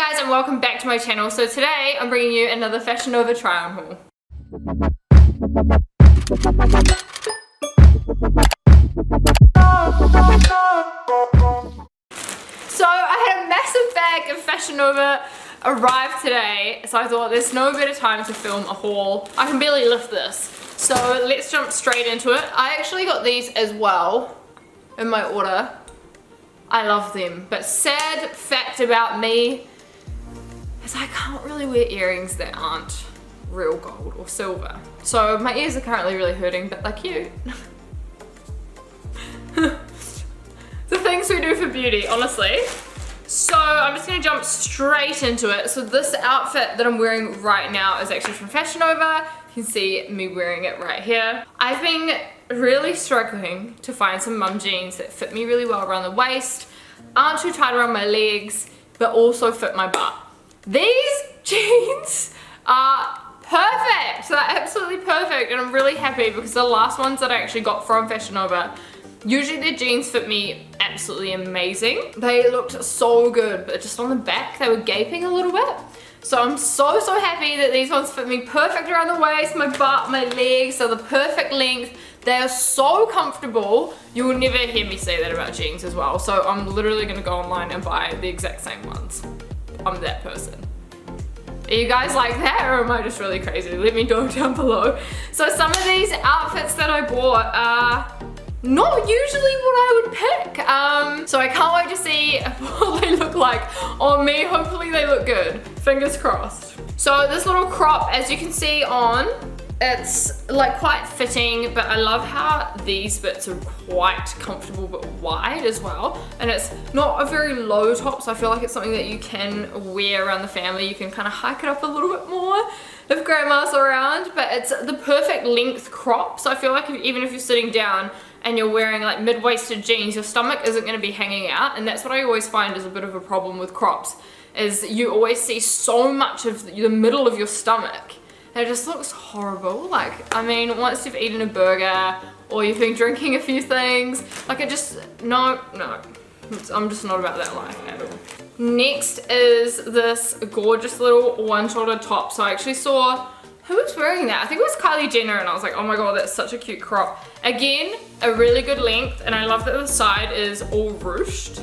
guys, and welcome back to my channel. So today I'm bringing you another Fashion Nova try on haul. So I had a massive bag of Fashion Nova arrive today, so I thought there's no better time to film a haul. I can barely lift this, so let's jump straight into it. I actually got these as well in my order. I love them, but sad fact about me is I can't really wear earrings that aren't real gold or silver. So my ears are currently really hurting, but they're cute. The things we do for beauty, honestly. So I'm just gonna jump straight into it. So this outfit that I'm wearing right now is actually from Fashion Nova. You can see me wearing it right here. I've been really struggling to find some mum jeans that fit me really well around the waist, aren't too tight around my legs, but also fit my butt. These jeans are perfect. So they're absolutely perfect, and I'm really happy because the last ones that I actually got from Fashion Nova, usually their jeans fit me absolutely amazing. They looked so good, but just on the back, they were gaping a little bit. So I'm so happy that these ones fit me perfect around the waist, my butt, my legs, so the perfect length. They are so comfortable. You will never hear me say that about jeans as well. So I'm literally gonna go online and buy the exact same ones. I'm that person. Are you guys like that, or am I just really crazy? Let me know down below. So some of these outfits that I bought are not usually what I would pick. So I can't wait to see what they look like on me. Hopefully they look good. Fingers crossed. So this little crop, as you can see on, it's like quite fitting, but I love how these bits are quite comfortable but wide as well. And it's not a very low top, so I feel like it's something that you can wear around the family. You can kind of hike it up a little bit more if grandma's around, but it's the perfect length crop. So I feel like even if you're sitting down and you're wearing like mid-waisted jeans, your stomach isn't going to be hanging out. And that's what I always find is a bit of a problem with crops, is you always see so much of the middle of your stomach. And it just looks horrible. Like, I mean, once you've eaten a burger or you've been drinking a few things, like it just, no. I'm just not about that life at all. Next is this gorgeous little one-shoulder top. So I actually saw, who was wearing that? I think it was Kylie Jenner, and I was like, oh my god, that's such a cute crop. Again, a really good length, and I love that the side is all ruched.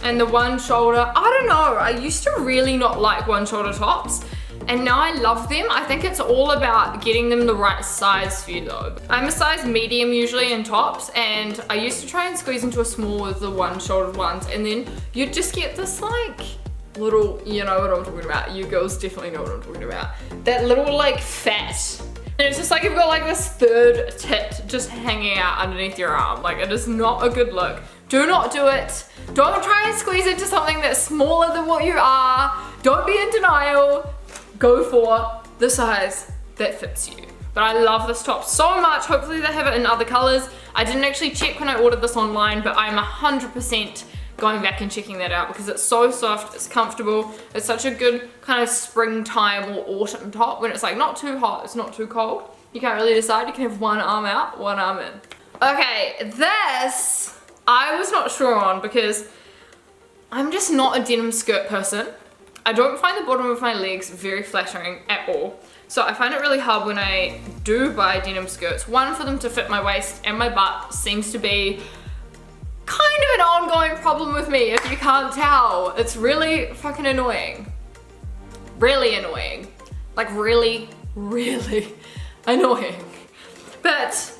And the one shoulder, I don't know, I used to really not like one shoulder tops, and now I love them. I think it's all about getting them the right size for you though. I'm a size medium usually in tops, and I used to try and squeeze into a small with the one shouldered ones, and then you'd just get this like little, you know what I'm talking about. You girls definitely know what I'm talking about. That little like fat. And it's just like you've got like this third tit just hanging out underneath your arm. Like, it is not a good look. Do not do it. Don't try and squeeze into something that's smaller than what you are. Don't be in denial. Go for the size that fits you. But I love this top so much. Hopefully they have it in other colors. I didn't actually check when I ordered this online, but I'm 100% going back and checking that out because it's so soft, it's comfortable. It's such a good kind of springtime or autumn top when it's like not too hot, it's not too cold. You can't really decide. You can have one arm out, one arm in. Okay, this I was not sure on because I'm just not a denim skirt person. I don't find the bottom of my legs very flattering at all. So I find it really hard when I do buy denim skirts. One, for them to fit my waist and my butt seems to be kind of an ongoing problem with me, if you can't tell. It's really fucking annoying. Really annoying. Like really annoying. But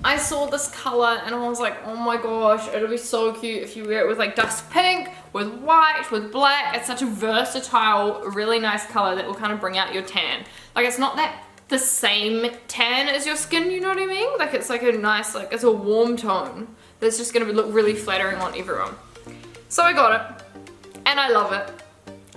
I saw this color and I was like, oh my gosh, it'll be so cute if you wear it with like dust pink, with white, with black. It's such a versatile, really nice color that will kind of bring out your tan. Like, it's not that the same tan as your skin, you know what I mean? Like, it's like a nice, like, it's a warm tone that's just gonna look really flattering on everyone. So I got it, and I love it.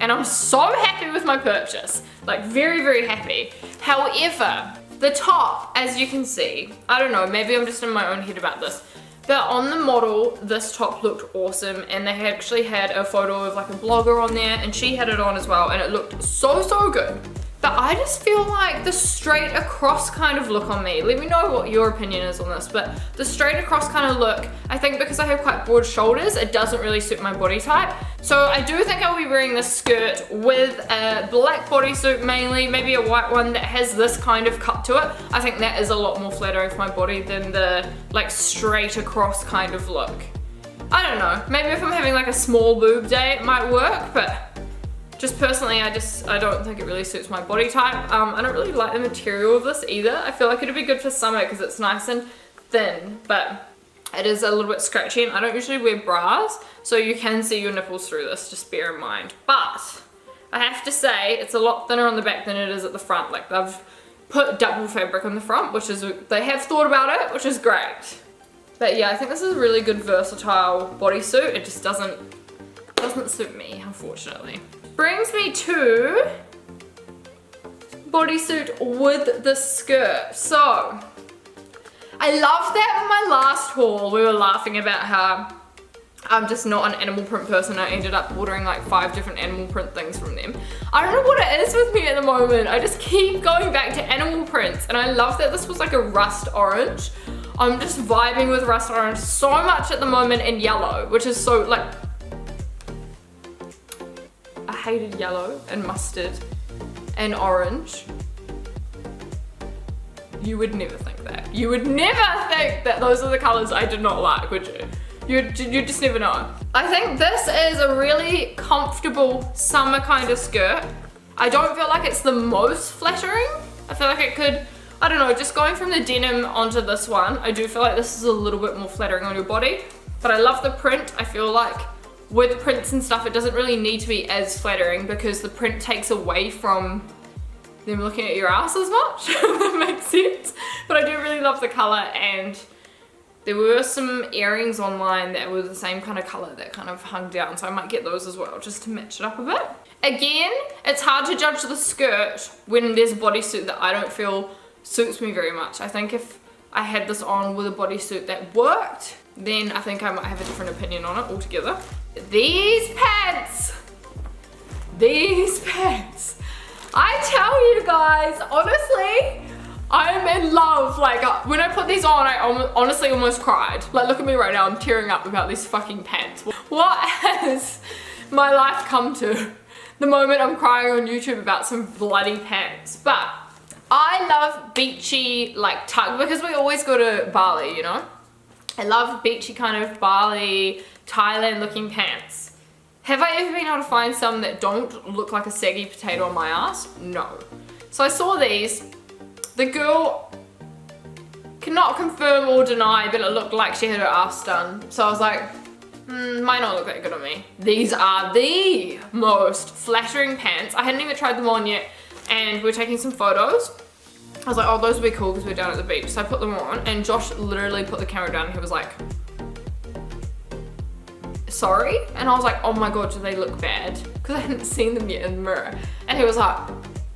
And I'm so happy with my purchase. Like, very happy. However, the top, as you can see, I don't know, maybe I'm just in my own head about this, but on the model, this top looked awesome, and they actually had a photo of like a blogger on there, and she had it on as well, and it looked so good. But I just feel like the straight across kind of look on me, let me know what your opinion is on this, but the straight across kind of look, I think because I have quite broad shoulders, it doesn't really suit my body type. So I do think I'll be wearing this skirt with a black bodysuit mainly, maybe a white one that has this kind of cut to it. I think that is a lot more flattering for my body than the like straight across kind of look. I don't know, maybe if I'm having like a small boob day it might work, but just personally, I don't think it really suits my body type. I don't really like the material of this either. I feel like it'd be good for summer because it's nice and thin, but it is a little bit scratchy, and I don't usually wear bras, so you can see your nipples through this, just bear in mind. But I have to say, it's a lot thinner on the back than it is at the front. Like, they've put double fabric on the front, which is, they have thought about it, which is great. But yeah, I think this is a really good versatile bodysuit. It just doesn't suit me, unfortunately. Brings me to bodysuit with the skirt. So I love that in my last haul we were laughing about how I'm just not an animal print person. I ended up ordering like 5 different animal print things from them. I don't know what it is with me at the moment. I just keep going back to animal prints, and I love that this was like a rust orange. I'm just vibing with rust orange so much at the moment, and yellow, which is so like, I hated yellow and mustard and orange. You would never think that. You would never think that those are the colors I did not like, would you? You just never know. I think this is a really comfortable summer kind of skirt. I don't feel like it's the most flattering. I feel like it could, I don't know, just going from the denim onto this one, I do feel like this is a little bit more flattering on your body. But I love the print. I feel like with prints and stuff, it doesn't really need to be as flattering because the print takes away from them looking at your ass as much, if that makes sense. But I do really love the color, and there were some earrings online that were the same kind of color that kind of hung down, so I might get those as well just to match it up a bit. Again, it's hard to judge the skirt when there's a bodysuit that I don't feel suits me very much. I think if I had this on with a bodysuit that worked, then I think I might have a different opinion on it altogether. These pants, I tell you guys, honestly, I'm in love. Like, when I put these on, I honestly almost cried. Like, look at me right now, I'm tearing up about these fucking pants. What has my life come to? The moment I'm crying on YouTube about some bloody pants. But I love beachy, like, tug, because we always go to Bali, you know? I love beachy kind of Bali, Thailand looking pants. Have I ever been able to find some that don't look like a saggy potato on my ass? No. So I saw these. The girl cannot confirm or deny, but it looked like she had her ass done. So I was like, might not look that good on me. These are the most flattering pants. I hadn't even tried them on yet, and we're taking some photos. I was like, oh, those would be cool because we're down at the beach. So I put them on, and Josh literally put the camera down and he was like, sorry? And I was like, oh my god, do they look bad? Because I hadn't seen them yet in the mirror. And he was like,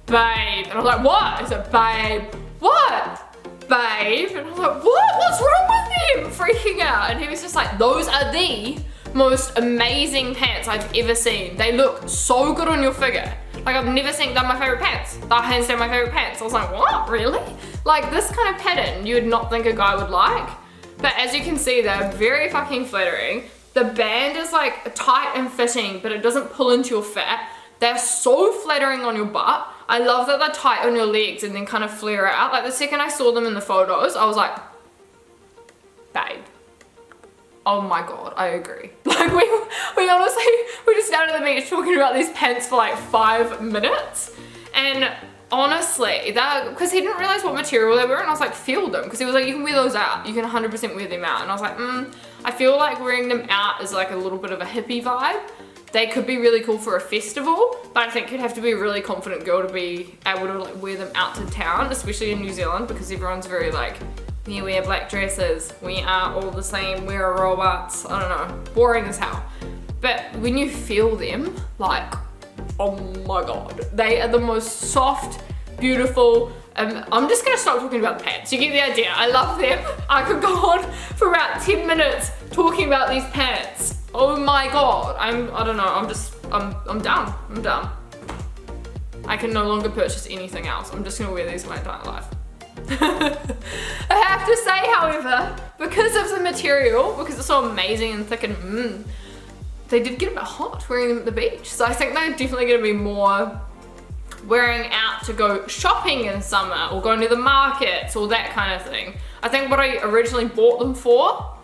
babe. And I was like, what? I said, babe. What? Babe. And I was like, what? What's wrong with them? Freaking out. And he was just like, those are the most amazing pants I've ever seen. They look so good on your figure. Like, I've never seen, they're my favorite pants. They're hands down my favorite pants. I was like, what? Really? Like, this kind of pattern you would not think a guy would like. But as you can see, they're very fucking flattering. The band is like tight and fitting, but it doesn't pull into your fat. They're so flattering on your butt. I love that they're tight on your legs and then kind of flare out. Like, the second I saw them in the photos, I was like, babe. Oh my god, I agree. Like, we honestly, we're just down at the beach talking about these pants for like 5 minutes. And honestly, because he didn't realize what material they were, and I was like, feel them. Because he was like, you can wear those out. You can 100% wear them out. And I was like, I feel like wearing them out is like a little bit of a hippie vibe. They could be really cool for a festival, but I think you'd have to be a really confident girl to be able to like wear them out to town, especially in New Zealand, because everyone's very like, we wear black dresses, we are all the same, we're robots, I don't know, boring as hell. But when you feel them, like, oh my god, they are the most soft, beautiful, I'm just gonna stop talking about the pants, you get the idea. I love them. I could go on for about 10 minutes talking about these pants. Oh my god, I don't know, I'm done, I can no longer purchase anything else. I'm just gonna wear these my entire life. I have to say, however, because of the material, because it's so amazing and thick and they did get a bit hot wearing them at the beach. So I think they're definitely gonna be more wearing out to go shopping in summer or going to the markets or that kind of thing. I think what I originally bought them for,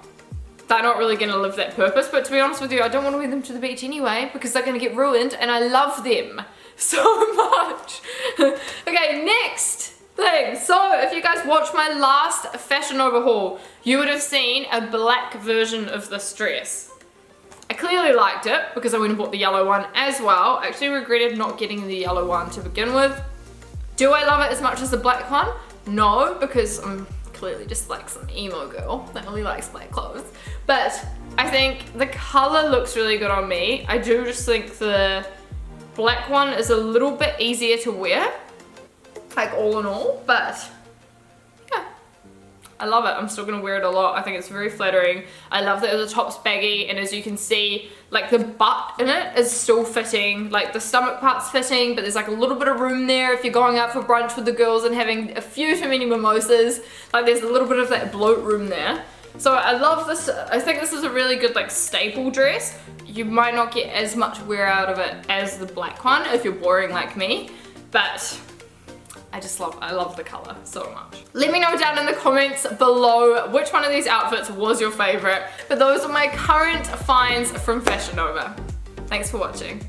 they're not really gonna live that purpose, but to be honest with you, I don't wanna wear them to the beach anyway because they're gonna get ruined and I love them so much. Okay, next thing. So if you guys watched my last Fashion Nova haul, you would have seen a black version of this dress. I clearly liked it because I went and bought the yellow one as well. I actually regretted not getting the yellow one to begin with. Do I love it as much as the black one? No, because I'm clearly just like some emo girl that only likes black clothes. But I think the color looks really good on me. I do just think the black one is a little bit easier to wear, like all in all, but yeah, I love it. I'm still gonna wear it a lot. I think it's very flattering. I love that the top's baggy, and as you can see, like the butt in it is still fitting, like the stomach part's fitting, but there's like a little bit of room there if you're going out for brunch with the girls and having a few too many mimosas. Like there's a little bit of that bloat room there. So I love this. I think this is a really good like staple dress. You might not get as much wear out of it as the black one if you're boring like me, but I love the color so much. Let me know down in the comments below which one of these outfits was your favorite, but those are my current finds from Fashion Nova. Thanks for watching.